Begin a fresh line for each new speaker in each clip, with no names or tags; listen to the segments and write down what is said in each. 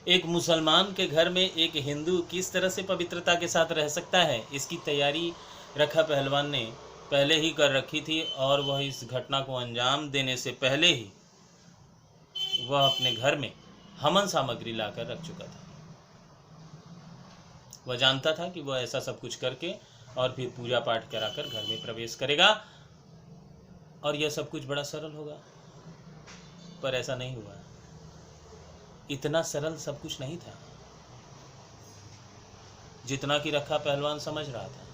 एक मुसलमान के घर में एक हिंदू किस तरह से पवित्रता के साथ रह सकता है, इसकी तैयारी रखा पहलवान ने पहले ही कर रखी थी और वह इस घटना को अंजाम देने से पहले ही वह अपने घर में हवन सामग्री लाकर रख चुका था। वह जानता था कि वह ऐसा सब कुछ करके और फिर पूजा पाठ कराकर घर में प्रवेश करेगा और यह सब कुछ बड़ा सरल होगा, पर ऐसा नहीं हुआ। इतना सरल सब कुछ नहीं था जितना कि रखा पहलवान समझ रहा था।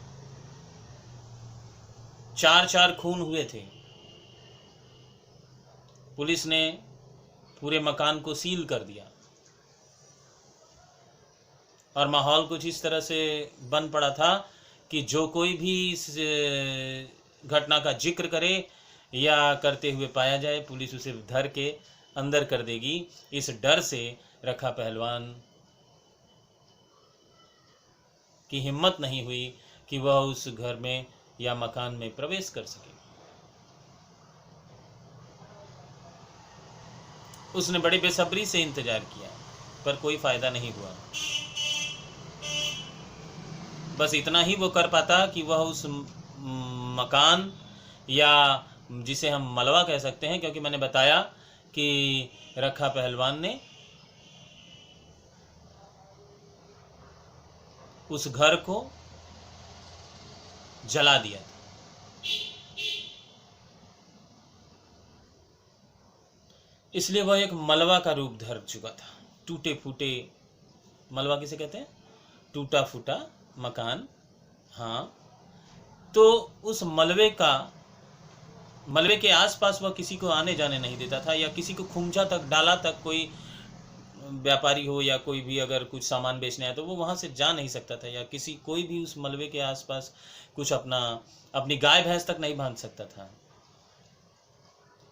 4 खून हुए थे। पुलिस ने पूरे मकान को सील कर दिया और माहौल कुछ इस तरह से बन पड़ा था कि जो कोई भी इस घटना का जिक्र करे या करते हुए पाया जाए, पुलिस उसे धर के अंदर कर देगी। इस डर से रखा पहलवान की हिम्मत नहीं हुई कि वह उस घर में या मकान में प्रवेश कर सके। उसने बड़ी बेसब्री से इंतजार किया, पर कोई फायदा नहीं हुआ। बस इतना ही वो कर पाता कि वह उस मकान, या जिसे हम मलबा कह सकते हैं, क्योंकि मैंने बताया कि रखा पहलवान ने उस घर को जला दिया था। इसलिए वह एक मलबा का रूप धर चुका था। टूटे फूटे, मलबा किसे कहते हैं? टूटा फूटा मकान। हाँ, तो उस मलबे के आसपास वह किसी को आने जाने नहीं देता था, या किसी को खुमचा तक, डाला तक, कोई व्यापारी हो या कोई भी अगर कुछ सामान बेचने आया तो वो वहाँ से जा नहीं सकता था, या कोई भी उस मलबे के आसपास कुछ अपनी गाय भैंस तक नहीं बांध सकता था।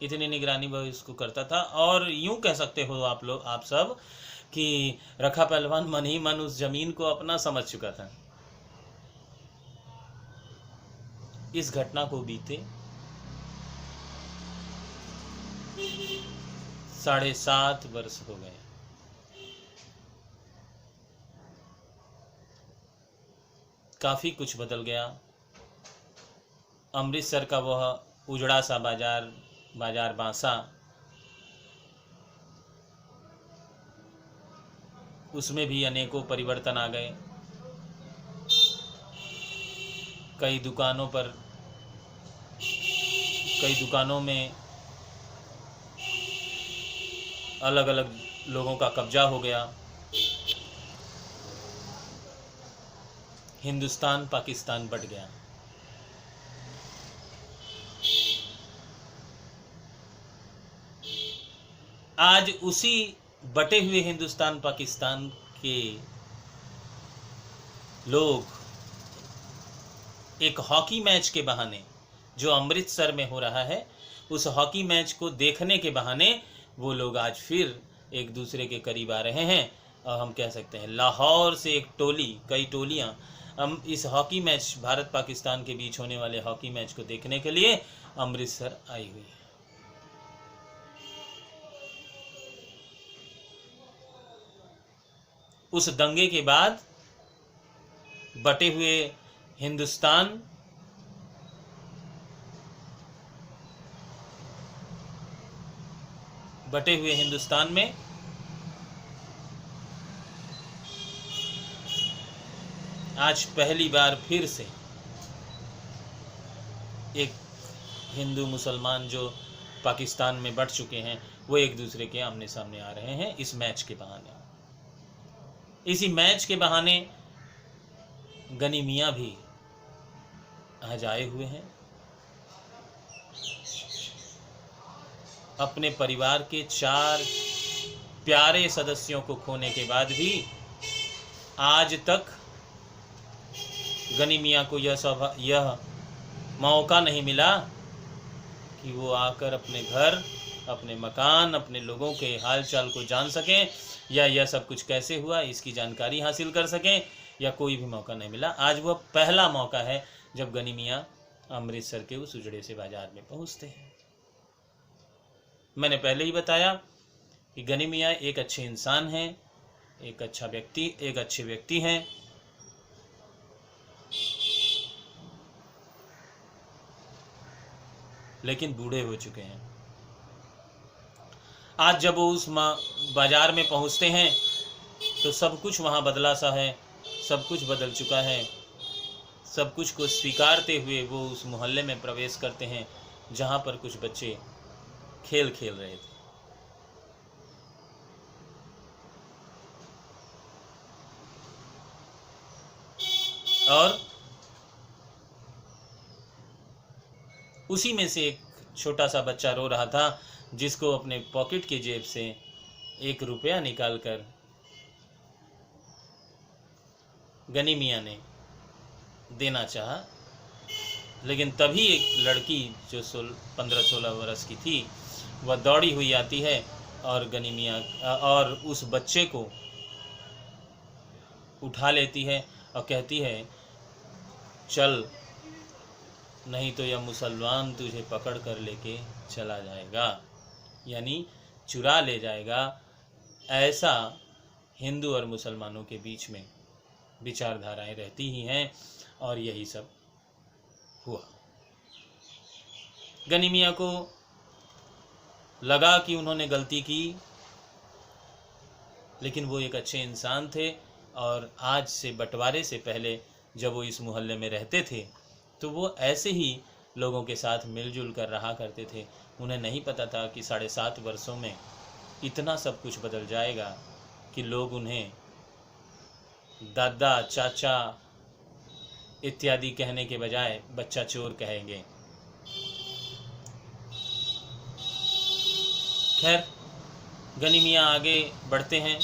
इतनी निगरानी वह इसको करता था। और यूं कह सकते हो आप सब कि रखा पहलवान मन ही मन उस जमीन को अपना समझ चुका था। इस घटना को बीते 7.5 वर्ष हो गए। काफी कुछ बदल गया। अमृतसर का वह उजड़ा सा बाजार बांसा, उसमें भी अनेकों परिवर्तन आ गए। कई दुकानों में अलग अलग लोगों का कब्जा हो गया। हिंदुस्तान पाकिस्तान बट गया। आज उसी बटे हुए हिंदुस्तान पाकिस्तान के लोग एक हॉकी मैच के बहाने, जो अमृतसर में हो रहा है, उस हॉकी मैच को देखने के बहाने वो लोग आज फिर एक दूसरे के करीब आ रहे हैं। और हम कह सकते हैं लाहौर से एक टोली, कई टोलियां हम इस हॉकी मैच, भारत पाकिस्तान के बीच होने वाले हॉकी मैच को देखने के लिए अमृतसर आई हुई है। उस दंगे के बाद बटे हुए हिंदुस्तान में आज पहली बार फिर से एक हिंदू मुसलमान जो पाकिस्तान में बट चुके हैं, वो एक दूसरे के आमने सामने आ रहे हैं इस मैच के बहाने। इसी मैच के बहाने गनी मियाँ भी आज आए हुए हैं। अपने परिवार के 4 प्यारे सदस्यों को खोने के बाद भी आज तक गनी मियाँ को यह मौका नहीं मिला कि वो आकर अपने घर, अपने मकान, अपने लोगों के हालचाल को जान सकें, या यह सब कुछ कैसे हुआ इसकी जानकारी हासिल कर सकें, या कोई भी मौका नहीं मिला। आज वह पहला मौका है जब गनी मियाँ अमृतसर के उस उजड़े से बाजार में पहुंचते हैं। मैंने पहले ही बताया कि गनी मियाँ एक अच्छे इंसान हैं, एक अच्छे व्यक्ति हैं, लेकिन बूढ़े हो चुके हैं। आज जब वो उस बाजार में पहुंचते हैं तो सब कुछ वहाँ बदला सा है, सब कुछ बदल चुका है। सब कुछ को स्वीकारते हुए वो उस मोहल्ले में प्रवेश करते हैं जहाँ पर कुछ बच्चे खेल खेल रहे थे। और उसी में से एक छोटा सा बच्चा रो रहा था, जिसको अपने पॉकेट की जेब से 1 रुपया निकालकर गनी मियाँ ने देना चाहा, लेकिन तभी एक लड़की जो 15-16 वर्ष की थी वह दौड़ी हुई आती है और गनी मियाँ और उस बच्चे को उठा लेती है और कहती है, चल, नहीं तो यह मुसलमान तुझे पकड़ कर लेके चला जाएगा, यानी चुरा ले जाएगा। ऐसा हिंदू और मुसलमानों के बीच में विचारधाराएं रहती ही हैं और यही सब हुआ। गनी मियाँ को लगा कि उन्होंने गलती की, लेकिन वो एक अच्छे इंसान थे और आज से बंटवारे से पहले जब वो इस मोहल्ले में रहते थे तो वो ऐसे ही लोगों के साथ मिलजुल कर रहा करते थे। उन्हें नहीं पता था कि 7.5 वर्षों में इतना सब कुछ बदल जाएगा कि लोग उन्हें दादा, चाचा इत्यादि कहने के बजाय बच्चा चोर कहेंगे। खैर, गनी मियाँ आगे बढ़ते हैं।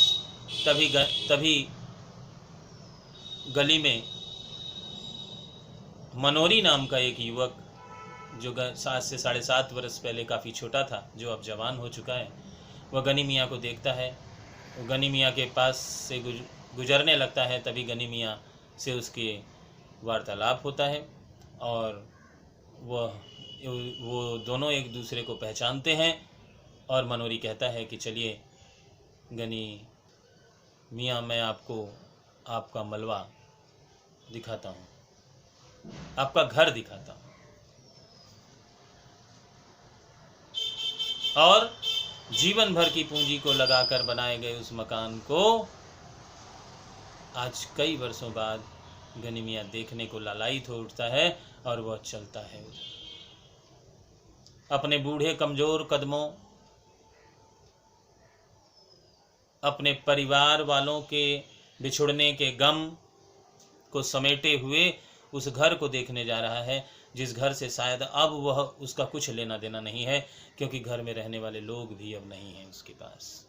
तभी गली में मनोरी नाम का एक युवक, जो 7 से 7.5 वर्ष पहले काफ़ी छोटा था, जो अब जवान हो चुका है, वह गनी मियाँ को देखता है। वो गनी मियाँ के पास से गुजरने लगता है। तभी गनी मियाँ से उसके वार्तालाप होता है और वो दोनों एक दूसरे को पहचानते हैं। और मनोरी कहता है कि चलिए गनी मियाँ, मैं आपको आपका मलबा दिखाता हूँ, आपका घर दिखाता हूँ। और जीवन भर की पूंजी को लगाकर बनाए गए उस मकान को आज कई वर्षों बाद गनी मियाँ देखने को लालायित हो उठता है और वह चलता है उधर। अपने बूढ़े कमजोर कदमों, अपने परिवार वालों के बिछुड़ने के गम को समेटे हुए उस घर को देखने जा रहा है, जिस घर से शायद अब वह उसका कुछ लेना देना नहीं है, क्योंकि घर में रहने वाले लोग भी अब नहीं हैं उसके पास।